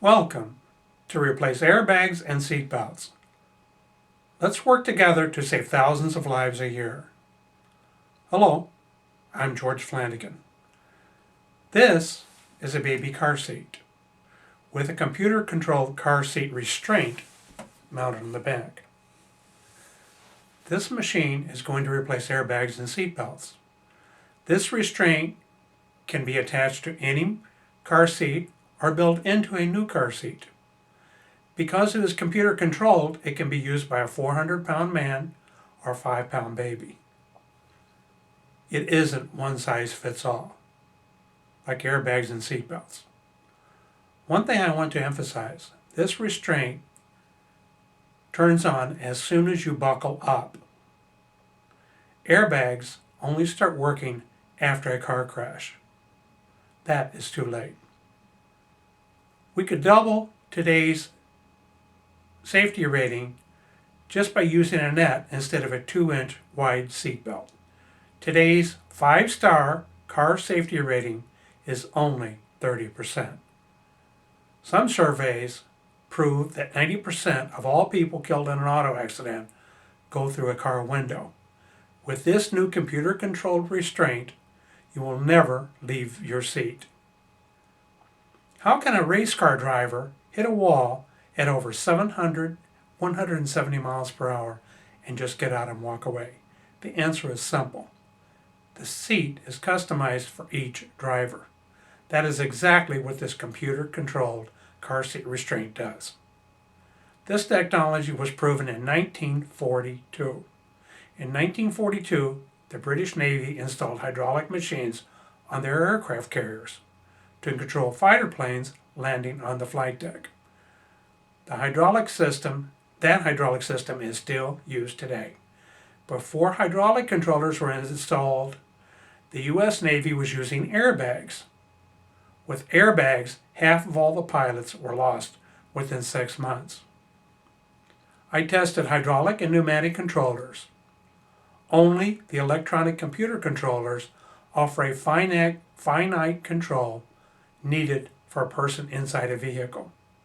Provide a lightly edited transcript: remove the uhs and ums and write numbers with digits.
Welcome to replace airbags and seatbelts. Let's work together to save thousands of lives a year. Hello, I'm George Flanagan. This is a baby car seat with a computer-controlled car seat restraint mounted on the back. This machine is going to replace airbags and seatbelts. This restraint can be attached to any car seat or built into a new car seat. Because it is computer controlled, it can be used by a 400-pound man or a 5-pound baby. It isn't one size fits all, like airbags and seatbelts. One thing I want to emphasize, this restraint turns on as soon as you buckle up. Airbags only start working after a car crash. That is too late. We could double today's safety rating just by using a net instead of a 2-inch wide seatbelt. Today's 5-star car safety rating is only 30%. Some surveys prove that 90% of all people killed in an auto accident go through a car window. With this new computer-controlled restraint, you will never leave your seat. How can a race car driver hit a wall at over 170 miles per hour and just get out and walk away? The answer is simple. The seat is customized for each driver. That is exactly what this computer-controlled car seat restraint does. This technology was proven in 1942. In 1942, the British Navy installed hydraulic machines on their aircraft carriers to control fighter planes landing on the flight deck. That hydraulic system is still used today. Before hydraulic controllers were installed, the U.S. Navy was using airbags. With airbags, half of all the pilots were lost within 6 months. I tested hydraulic and pneumatic controllers. Only the electronic computer controllers offer a finite control needed for a person inside a vehicle.